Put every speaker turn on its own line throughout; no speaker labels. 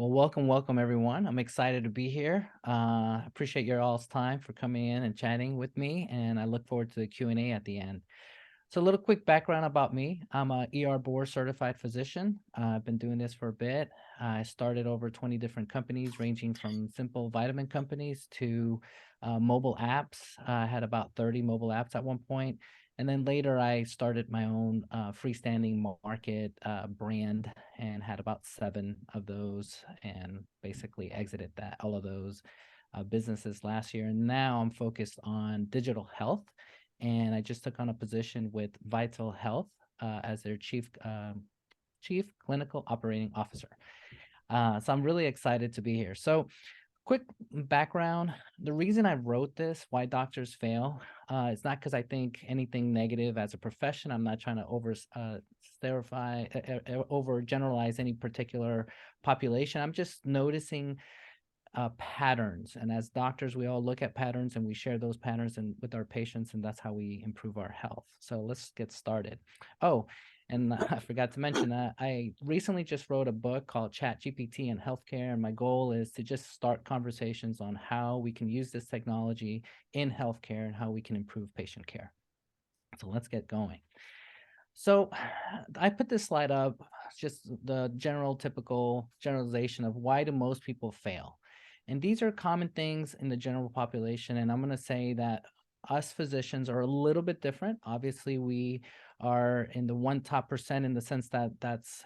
Well, welcome everyone. I'm excited to be here. Appreciate your all's time for coming in and chatting with me, and I look forward to the Q&A at the end. So a little quick background about me. I'm a ER board certified physician. I've been doing this for a bit. I started over 20 different companies, ranging from simple vitamin companies to mobile apps. I had about 30 mobile apps at one point. And then later I started my own freestanding market brand and had about 7 of those and basically exited all of those businesses last year. And now I'm focused on digital health, and I just took on a position with Vital Health as their chief clinical operating officer. So I'm really excited to be here. So quick background: the reason I wrote this, why doctors fail, it's not because I think anything negative as a profession. I'm not trying to over generalize any particular population. I'm just noticing patterns. And as doctors, we all look at patterns and we share those patterns with our patients, and that's how we improve our health. So let's get started. Oh, and I forgot to mention that I recently just wrote a book called Chat GPT and Healthcare. And my goal is to just start conversations on how we can use this technology in healthcare and how we can improve patient care. So let's get going. So I put this slide up, just the typical generalization of why do most people fail. And these are common things in the general population. And I'm going to say that us physicians are a little bit different. Obviously, we are in the one top percent in the sense that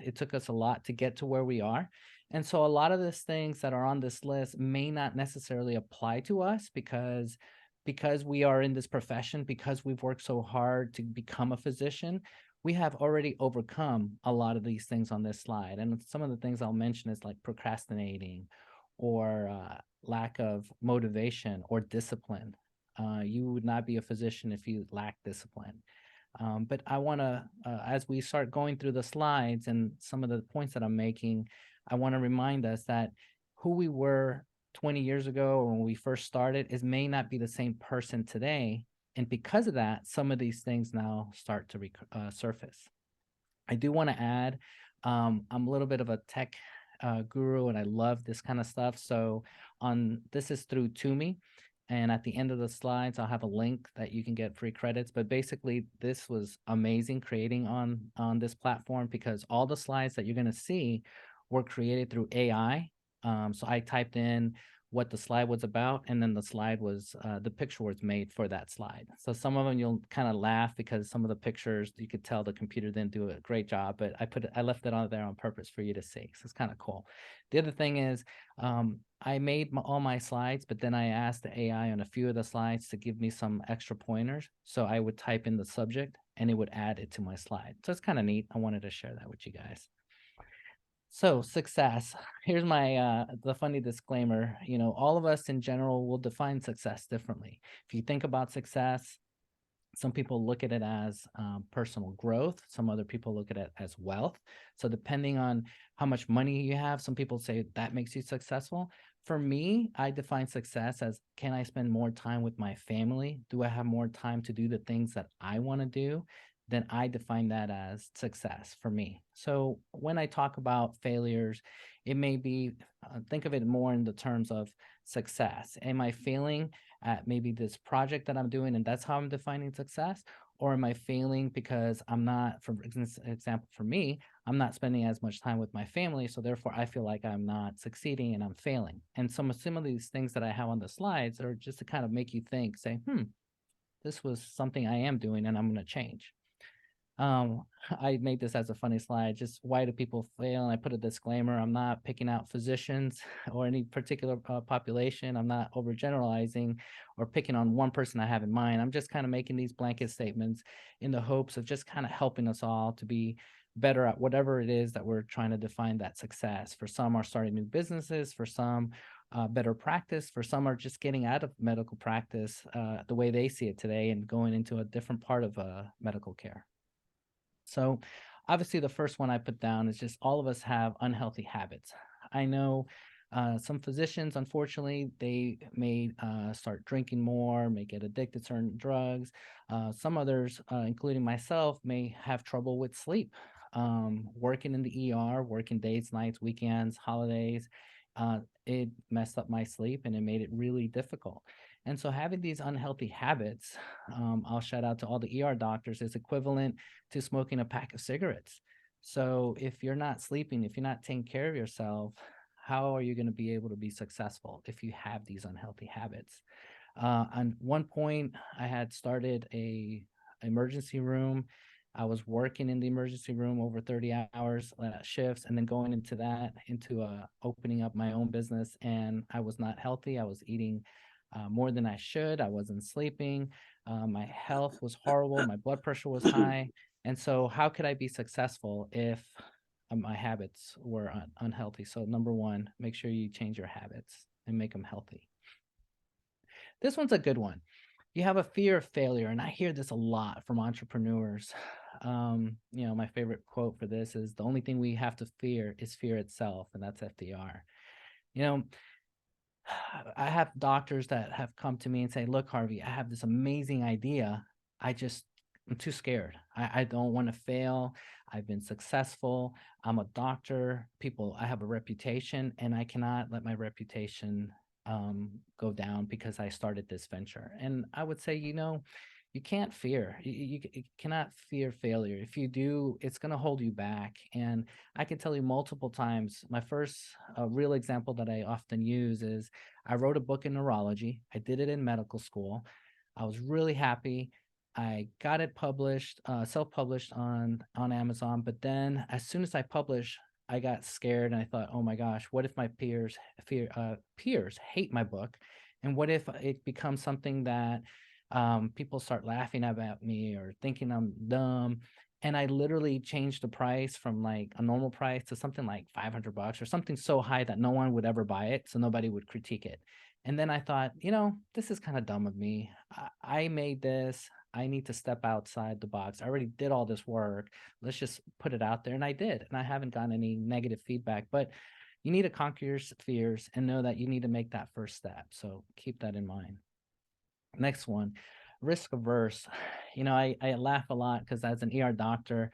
it took us a lot to get to where we are. And so a lot of these things that are on this list may not necessarily apply to us because we are in this profession, because we've worked so hard to become a physician. We have already overcome a lot of these things on this slide. And some of the things I'll mention is like procrastinating or lack of motivation or discipline. You would not be a physician if you lack discipline. But I want to, as we start going through the slides and some of the points that I'm making, I want to remind us that who we were 20 years ago or when we first started may not be the same person today. And because of that, some of these things now start to surface. I do want to add, I'm a little bit of a tech guru, and I love this kind of stuff. So this is through Toomey. And at the end of the slides, I'll have a link that you can get free credits. But basically, this was amazing creating on this platform because all the slides that you're going to see were created through AI. So I typed in what the slide was about, and then the picture was made for that slide. So some of them you'll kind of laugh because some of the pictures you could tell the computer didn't do a great job, but I left it on there on purpose for you to see. So it's kind of cool. The other thing is I made all my slides, but then I asked the AI on a few of the slides to give me some extra pointers. So I would type in the subject and it would add it to my slide. So it's kind of neat. I wanted to share that with you guys. So success. Here's my the funny disclaimer. All of us in general will define success differently. If you think about success, some people look at it as personal growth. Some other people look at it as wealth. So depending on how much money you have, some people say that makes you successful. For me, I define success as, can I spend more time with my family? Do I have more time to do the things that I want to do? Then I define that as success for me. So when I talk about failures, it may be, think of it more in the terms of success. Am I failing at maybe this project that I'm doing, and that's how I'm defining success? Or am I failing because I'm not, for example, for me, I'm not spending as much time with my family, so therefore I feel like I'm not succeeding and I'm failing. And some of these things that I have on the slides are just to kind of make you think, say, this was something I am doing and I'm going to change. I made this as a funny slide, just why do people fail? And I put a disclaimer. I'm not picking out physicians or any particular population. I'm not overgeneralizing or picking on one person I have in mind. I'm just kind of making these blanket statements in the hopes of just kind of helping us all to be better at whatever it is that we're trying to define that success. For some are starting new businesses, for some better practice, for some are just getting out of medical practice the way they see it today and going into a different part of medical care. So obviously the first one I put down is just all of us have unhealthy habits. I know some physicians, unfortunately, they may start drinking more, may get addicted to certain drugs. Some others, including myself, may have trouble with sleep. working in the ER, working days, nights, weekends, holidays, it messed up my sleep and it made it really difficult. And so having these unhealthy habits, I'll shout out to all the ER doctors, is equivalent to smoking a pack of cigarettes. So if you're not sleeping, if you're not taking care of yourself, how are you going to be able to be successful if you have these unhealthy habits? On one point, I had started a emergency room. I was working in the emergency room over 30 hours shifts, and then going into that, into opening up my own business. And I was not healthy. I was eating more than I should. I wasn't sleeping. My health was horrible. My blood pressure was high. And so, how could I be successful if my habits were unhealthy? So, number one, make sure you change your habits and make them healthy. This one's a good one. You have a fear of failure, and I hear this a lot from entrepreneurs. My favorite quote for this is, the only thing we have to fear is fear itself, and that's FDR. You know, I have doctors that have come to me and say, look, Harvey, I have this amazing idea. I'm too scared. I don't want to fail. I've been successful. I'm a doctor. I have a reputation, and I cannot let my reputation go down because I started this venture. And I would say, you can't fear. You cannot fear failure. If you do, it's going to hold you back. And I can tell you multiple times, my first real example that I often use is I wrote a book in neurology. I did it in medical school. I was really happy. I got it published, self-published on Amazon. But then as soon as I published, I got scared and I thought, oh my gosh, what if my peers hate my book? And what if it becomes something that people start laughing about me or thinking I'm dumb? And I literally changed the price from like a normal price to something like $500 or something so high that no one would ever buy it. So nobody would critique it. And then I thought, this is kind of dumb of me. I made this. I need to step outside the box. I already did all this work. Let's just put it out there. And I did. And I haven't gotten any negative feedback, but you need to conquer your fears and know that you need to make that first step. So keep that in mind. Next one, risk averse. I laugh a lot because as an ER doctor,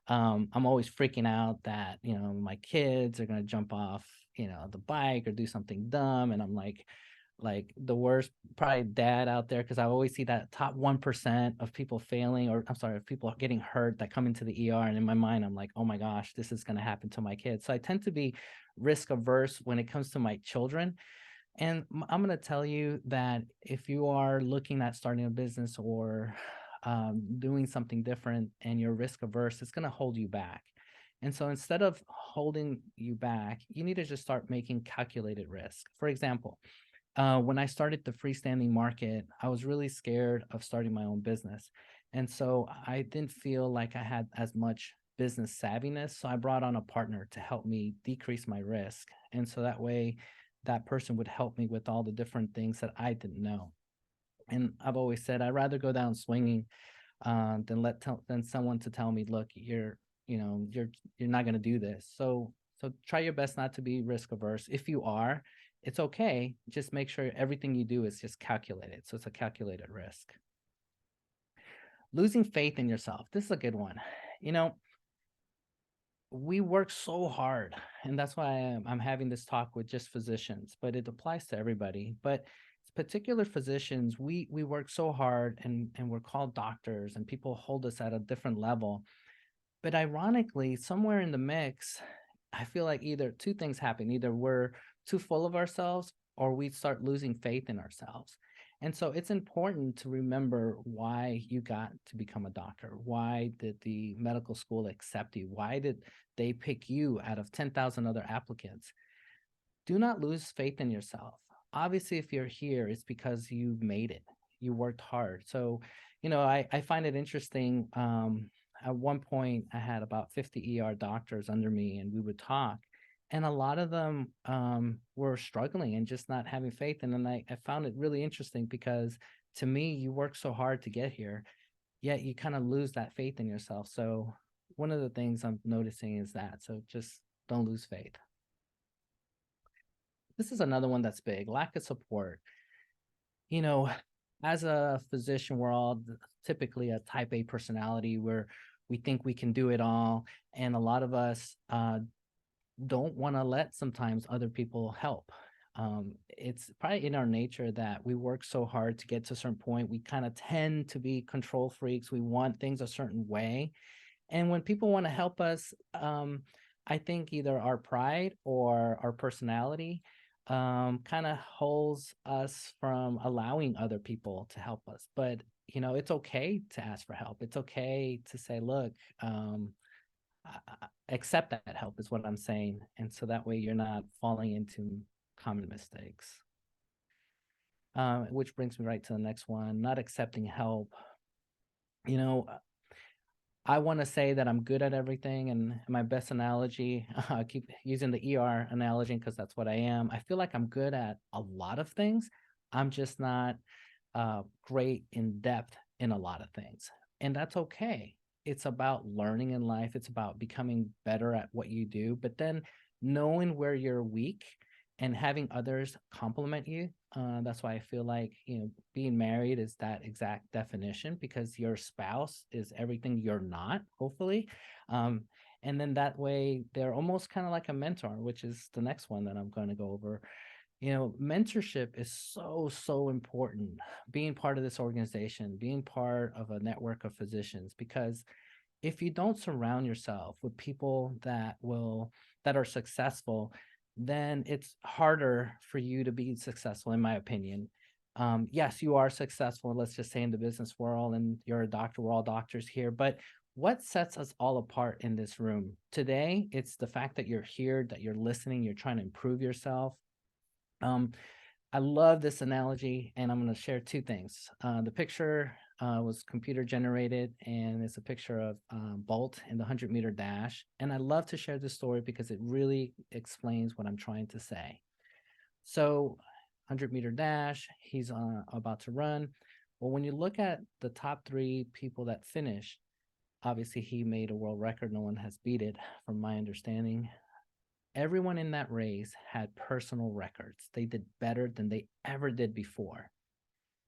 I'm always freaking out that, my kids are going to jump off, the bike or do something dumb. And I'm like the worst probably dad out there, because I always see that top 1% of people failing, or I'm sorry, of people getting hurt that come into the ER. And in my mind, I'm like, oh my gosh, this is going to happen to my kids. So I tend to be risk averse when it comes to my children. And I'm going to tell you that if you are looking at starting a business or doing something different and you're risk averse, it's going to hold you back. And so instead of holding you back, you need to just start making calculated risk. For example, when I started the freestanding market, I was really scared of starting my own business. And so I didn't feel like I had as much business savviness. So I brought on a partner to help me decrease my risk. And so that way, that person would help me with all the different things that I didn't know. And I've always said I'd rather go down swinging than someone to tell me, look, you're not going to do this. So try your best not to be risk averse. If you are, it's okay. Just make sure everything you do is just calculated. So it's a calculated risk. Losing faith in yourself. This is a good one. We work so hard, and that's why I'm having this talk with just physicians, but it applies to everybody. But particular physicians, we work so hard, and we're called doctors, and people hold us at a different level. But ironically, somewhere in the mix, I feel like either two things happen. Either we're too full of ourselves or we start losing faith in ourselves. And so it's important to remember why you got to become a doctor. Why did the medical school accept you? Why did they pick you out of 10,000 other applicants? Do not lose faith in yourself. Obviously, if you're here, it's because you made it. You worked hard. So, I find it interesting. At one point, I had about 50 ER doctors under me, and we would talk. And a lot of them were struggling and just not having faith. And then I found it really interesting because to me, you work so hard to get here, yet you kind of lose that faith in yourself. So one of the things I'm noticing is that. So just don't lose faith. This is another one that's big, lack of support. As a physician, we're all typically a type A personality. We think we can do it all. And a lot of us don't want to let sometimes other people help. It's probably in our nature that we work so hard to get to a certain point. We kind of tend to be control freaks. We want things a certain way. And when people want to help us, I think either our pride or our personality kind of holds us from allowing other people to help us. But, you know, it's okay to ask for help. It's okay to say, look, accept that help is what I'm saying. And so that way you're not falling into common mistakes. Which brings me right to the next one, not accepting help. You know, I want to say that I'm good at everything. And my best analogy, I keep using the ER analogy because that's what I am. I feel like I'm good at a lot of things. I'm just not great in depth in a lot of things. And that's okay. It's about learning in life. It's about becoming better at what you do, but then knowing where you're weak and having others compliment you. That's why I feel like, you know, being married is that exact definition, because your spouse is everything you're not, hopefully. Um, and then that way they're almost kind of like a mentor, which is the next one that I'm going to go over. You know, mentorship is so important. Being part of this organization, being part of a network of physicians, because if you don't surround yourself with people that are successful, then it's harder for you to be successful, in my opinion. Yes, you are successful, let's just say in the business world, and you're a doctor, we're all doctors here, but what sets us all apart in this room today? It's the fact that you're here, that you're listening, you're trying to improve yourself. um, I love this analogy, and I'm going to share two things. The picture was computer generated, and it's a picture of Bolt in the 100-meter dash. And I love to share this story because it really explains what I'm trying to say. So, 100-meter dash, he's about to run. Well, when you look at the top three people that finished, obviously he made a world record. No one has beat it, from my understanding. Everyone in that race had personal records. They did better than they ever did before.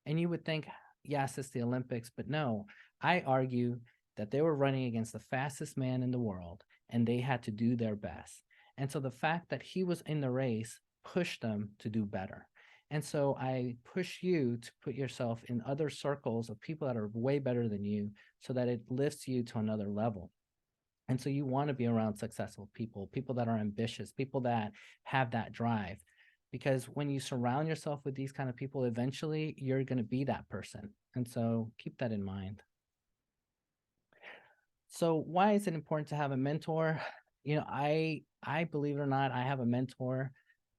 And you would think, yes, it's the Olympics, but no, I argue that they were running against the fastest man in the world and they had to do their best. And so the fact that he was in the race pushed them to do better. And so I push you to put yourself in other circles of people that are way better than you so that it lifts you to another level. And so you want to be around successful people, people that are ambitious, people that have that drive. Because when you surround yourself with these kind of people, eventually you're going to be that person. And so keep that in mind. So why is it important to have a mentor? You know, I believe it or not, I have a mentor.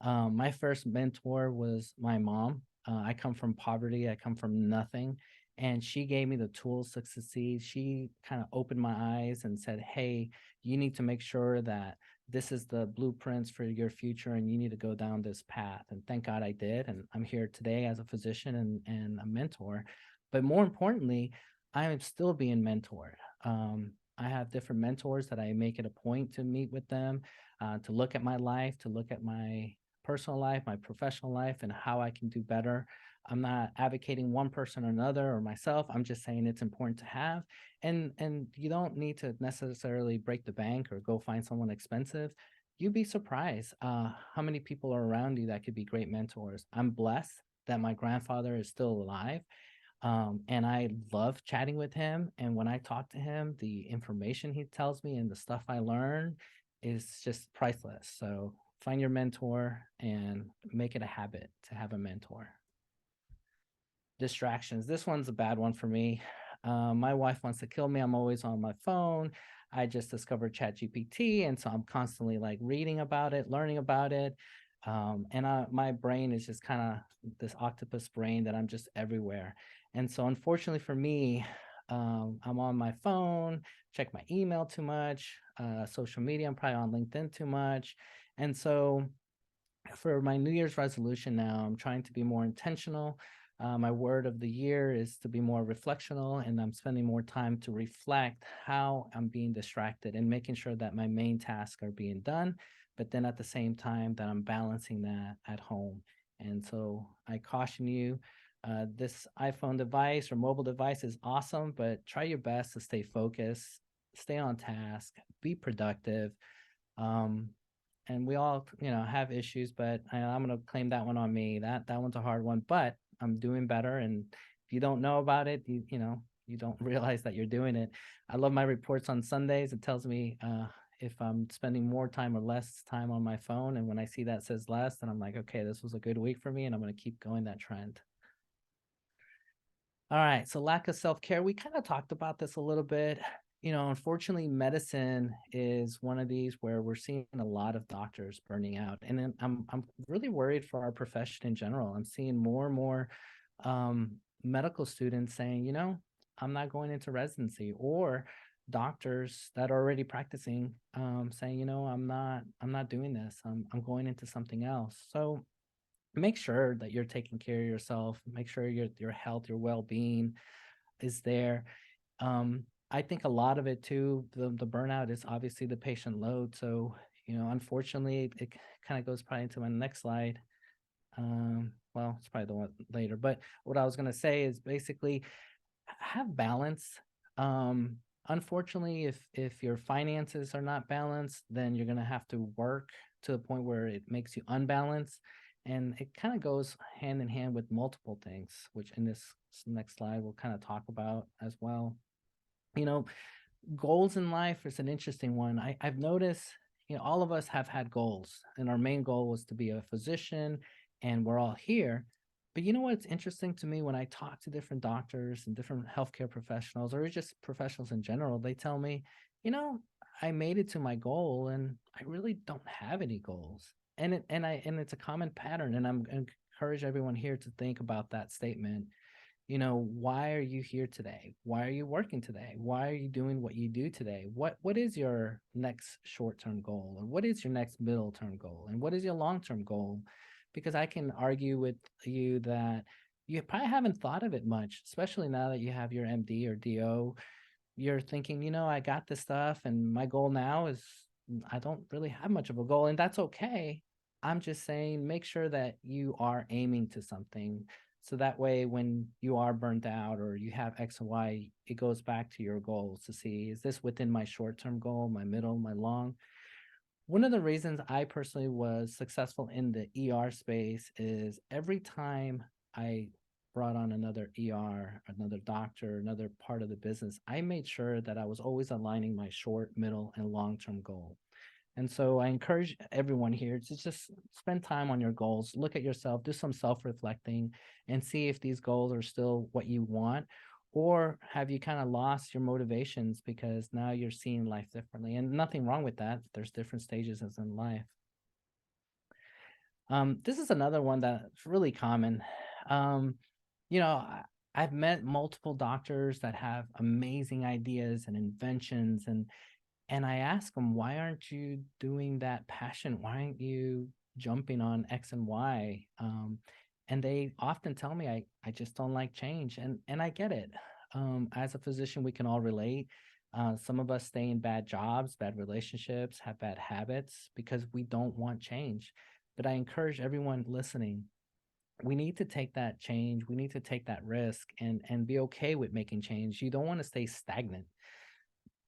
My first mentor was my mom. I come from poverty. I come from nothing. And she gave me the tools to succeed. She kind of opened my eyes and said, hey, you need to make sure that this is the blueprints for your future and you need to go down this path. And thank God I did. And I'm here today as a physician and a mentor. But more importantly, I am still being mentored. I have different mentors that I make it a point to meet with them, to look at my life, to look at my personal life, my professional life, and how I can do better. I'm not advocating one person or another or myself. I'm just saying it's important to have. And you don't need to necessarily break the bank or go find someone expensive. You'd be surprised how many people are around you that could be great mentors. I'm blessed that my grandfather is still alive. And I love chatting with him. And when I talk to him, the information he tells me and the stuff I learn is just priceless. So find your mentor and make it a habit to have a mentor. Distractions. This one's a bad one for me. My wife wants to kill me. I'm always on my phone. I just discovered ChatGPT, and so I'm constantly like reading about it, learning about it. My brain is just kind of this octopus brain that I'm just everywhere. And so, unfortunately for me, I'm on my phone, check my email too much, social media, I'm probably on LinkedIn too much. And so, for my New Year's resolution now, I'm trying to be more intentional. My word of the year is to be more reflectional, and I'm spending more time to reflect how I'm being distracted and making sure that my main tasks are being done, but then at the same time that I'm balancing that at home. And so I caution you, this iPhone device or mobile device is awesome, but try your best to stay focused. stay on task, be productive. Um, and we all, have issues, but I'm going to claim that one on me. That one's a hard one, but I'm doing better. And if you don't know about it, you don't realize that you're doing it. I love my reports on Sundays. It tells me if I'm spending more time or less time on my phone. And when I see that says less, then I'm like, okay, this was a good week for me, and I'm going to keep going that trend. All right. So lack of self-care. We kind of talked about this a little bit. Unfortunately, medicine is one of these where we're seeing a lot of doctors burning out. And then I'm really worried for our profession in general. I'm seeing more and more medical students saying, I'm not going into residency, or doctors that are already practicing saying, I'm not doing this. I'm going into something else. So make sure that you're taking care of yourself. Make sure your health, your well-being is there. I think a lot of it too, the burnout is obviously the patient load. So, unfortunately, it kind of goes probably into my next slide. Well, it's probably the one later, but what I was going to say is basically have balance. Um, Unfortunately, if your finances are not balanced, then you're going to have to work to the point where it makes you unbalanced. And it kind of goes hand in hand with multiple things, which in this next slide we'll kind of talk about as well. You know, Goals in life is an interesting one. I've noticed, all of us have had goals, and our main goal was to be a physician, and we're all here. But you know what's interesting to me when I talk to different doctors and different healthcare professionals, or just professionals in general, they tell me, I made it to my goal, and I really don't have any goals. And it's a common pattern, and I'm encourage everyone here to think about that statement. Why are you here today? Why are you working today? Why are you doing what you do today? What is your next short-term goal? Or what is your next middle-term goal? And what is your long-term goal? Because I can argue with you that you probably haven't thought of it much, especially now that you have your MD or DO. You're thinking, I got this stuff, and my goal now is I don't really have much of a goal, and that's okay. I'm just saying, make sure that you are aiming to something. So that way, when you are burnt out or you have X and Y, it goes back to your goals to see, is this within my short-term goal, my middle, my long? One of the reasons I personally was successful in the ER space is every time I brought on another ER, another doctor, another part of the business, I made sure that I was always aligning my short, middle, and long-term goal. And so I encourage everyone here to just spend time on your goals, look at yourself, do some self-reflecting, and see if these goals are still what you want, or have you kind of lost your motivations because now you're seeing life differently. And nothing wrong with that. There's different stages as in life. This is another one that's really common. Um, you know, I, I've met multiple doctors that have amazing ideas and inventions, and I ask them, why aren't you doing that passion? Why aren't you jumping on X and Y? And they often tell me, I just don't like change. And I get it. As a physician, we can all relate. Some of us stay in bad jobs, bad relationships, have bad habits because we don't want change. But I encourage everyone listening, we need to take that change. We need to take that risk and be okay with making change. You don't want to stay stagnant.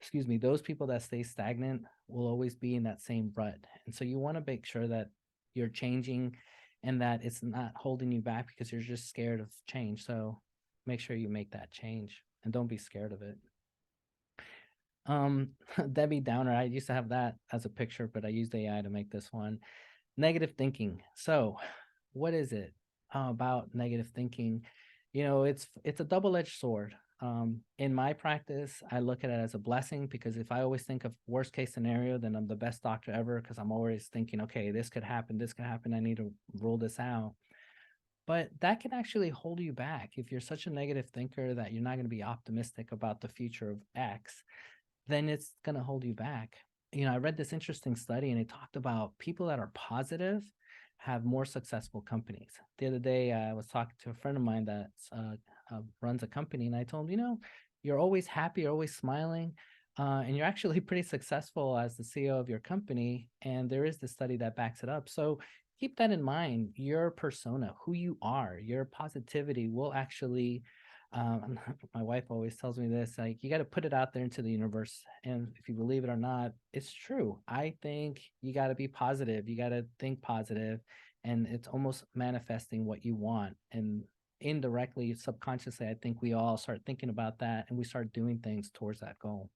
Excuse me, those people that stay stagnant will always be in that same rut. And so you want to make sure that you're changing and that it's not holding you back because you're just scared of change. So make sure you make that change and don't be scared of it. Um, Debbie Downer, I used to have that as a picture, but I used AI to make this one. Negative thinking. So what is it about negative thinking? It's a double-edged sword. In my practice, I look at it as a blessing because if I always think of worst case scenario, then I'm the best doctor ever because I'm always thinking, okay, this could happen, this could happen. I need to rule this out. But that can actually hold you back if you're such a negative thinker that you're not going to be optimistic about the future of X, then it's going to hold you back. I read this interesting study and it talked about people that are positive have more successful companies. The other day, I was talking to a friend of mine that runs a company, and I told him, you're always happy, you're always smiling, and you're actually pretty successful as the CEO of your company. And there is this study that backs it up. So keep that in mind. Your persona, who you are, your positivity will actually My wife always tells me this, like, you got to put it out there into the universe. And if you believe it or not, it's true. I think you got to be positive. You got to think positive, and it's almost manifesting what you want. And indirectly, subconsciously, I think we all start thinking about that and we start doing things towards that goal.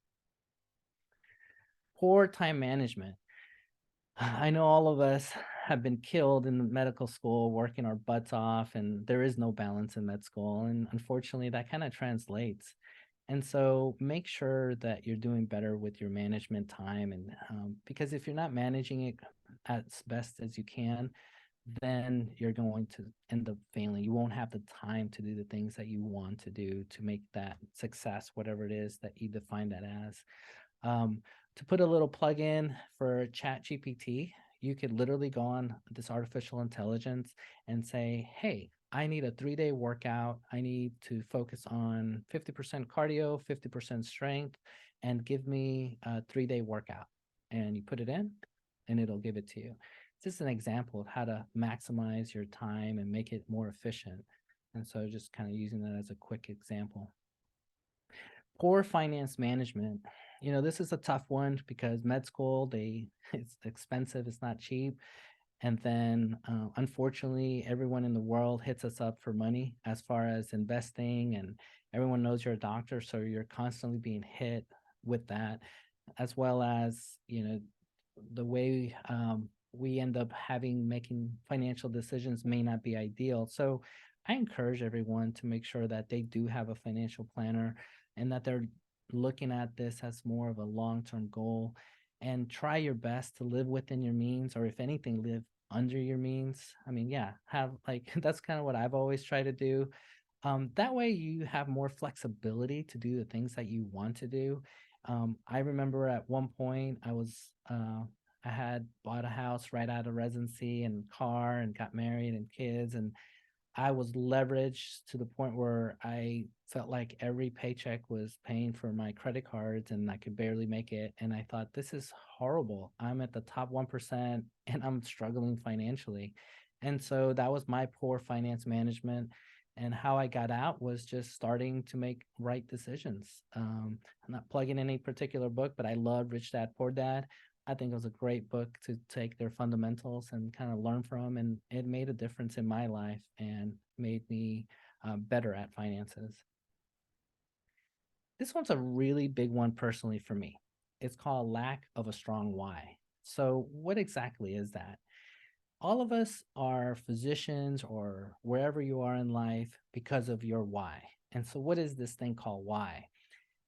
Poor time management. I know all of us have been killed in medical school, working our butts off, and there is no balance in med school. And unfortunately, that kind of translates. And so make sure that you're doing better with your management time. And because if you're not managing it as best as you can, then you're going to end up failing. You won't have the time to do the things that you want to do to make that success, whatever it is that you define that as. Um, to put a little plug in for Chat GPT, you could literally go on this artificial intelligence and say, hey, I need a 3-day workout. I need to focus on 50% cardio, 50% strength, and give me a 3-day workout. And you put it in, and it'll give it to you. It's just an example of how to maximize your time and make it more efficient. And so just kind of using that as a quick example. Poor finance management. This is a tough one because med school, it's expensive, it's not cheap. And then unfortunately, everyone in the world hits us up for money as far as investing, and everyone knows you're a doctor, so you're constantly being hit with that, as well as, the way we end up making financial decisions may not be ideal. So I encourage everyone to make sure that they do have a financial planner and that they're looking at this as more of a long-term goal, and try your best to live within your means, or if anything, live under your means. I mean, yeah, have like that's kind of what I've always tried to do. That way you have more flexibility to do the things that you want to do. I remember at one point I had bought a house right out of residency and car and got married and kids, and I was leveraged to the point where I felt like every paycheck was paying for my credit cards and I could barely make it. And I thought, this is horrible. I'm at the top 1% and I'm struggling financially. And so that was my poor finance management. And how I got out was just starting to make right decisions. I'm not plugging any particular book, but I love Rich Dad Poor Dad. I think it was a great book to take their fundamentals and kind of learn from, and it made a difference in my life and made me better at finances. This one's a really big one personally for me. It's called lack of a strong why. So, what exactly is that? All of us are physicians or wherever you are in life because of your why. And so, what is this thing called why?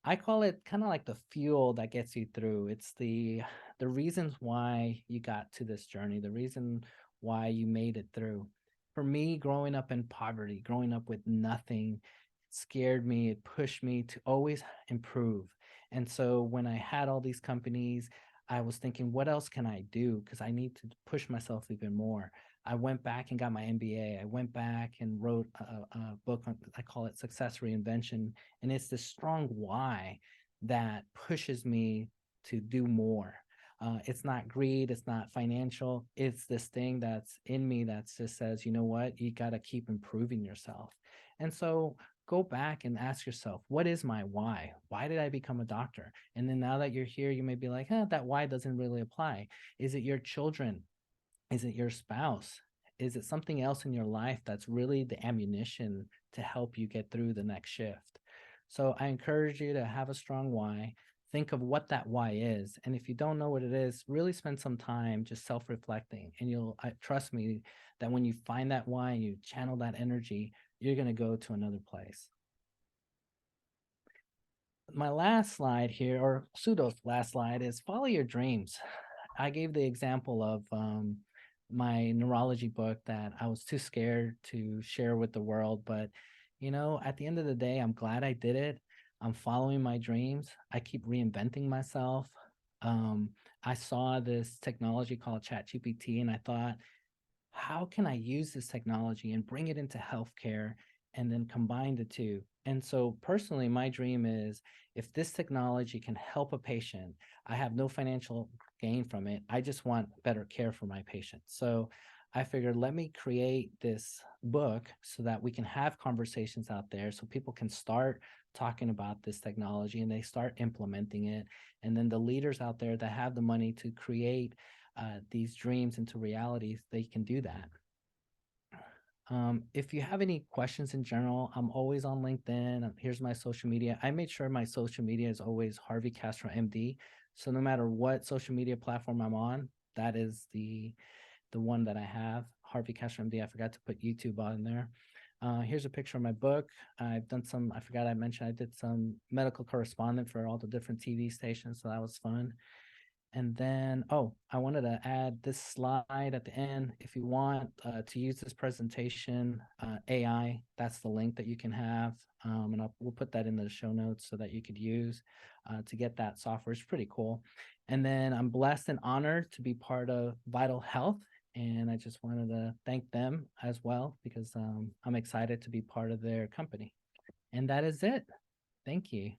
I call it kind of like the fuel that gets you through. It's the reasons why you got to this journey, the reason why you made it through. For me, growing up in poverty, growing up with nothing, it scared me. It pushed me to always improve. And so when I had all these companies, I was thinking, what else can I do? Because I need to push myself even more. I went back and got my MBA. I went back and wrote a book on, I call it Success Reinvention. And it's this strong why that pushes me to do more. It's not greed, it's not financial. It's this thing that's in me that just says, you know what, you got to keep improving yourself. And so go back and ask yourself, what is my why? Why did I become a doctor? And then now that you're here, you may be like, that why doesn't really apply. Is it your children? Is it your spouse? Is it something else in your life that's really the ammunition to help you get through the next shift? So I encourage you to have a strong why. Think of what that why is. And if you don't know what it is, really spend some time just self-reflecting. And trust me that when you find that why and you channel that energy, you're going to go to another place. My last slide here, or pseudo last slide, is follow your dreams. I gave the example of my neurology book that I was too scared to share with the world. But, at the end of the day, I'm glad I did it. I'm following my dreams. I keep reinventing myself. I saw this technology called ChatGPT, and I thought, how can I use this technology and bring it into healthcare and then combine the two? And so personally, my dream is, if this technology can help a patient, I have no financial gain from it. I just want better care for my patients. So I figured, let me create this book so that we can have conversations out there so people can start talking about this technology and they start implementing it. And then the leaders out there that have the money to create these dreams into realities, they can do that. If you have any questions in general, I'm always on LinkedIn. Here's my social media. I made sure my social media is always Harvey Castro MD. So no matter what social media platform I'm on, that is the one that I have, Harvey Castro MD. I forgot to put YouTube on there. Here's a picture of my book. I've done some, I forgot I mentioned I did some medical correspondent for all the different TV stations. So that was fun. And then, oh, I wanted to add this slide at the end. If you want to use this presentation, AI, that's the link that you can have. And we'll put that in the show notes so that you could use to get that software. It's pretty cool. And then I'm blessed and honored to be part of Vital Health. And I just wanted to thank them as well because I'm excited to be part of their company. And that is it. Thank you.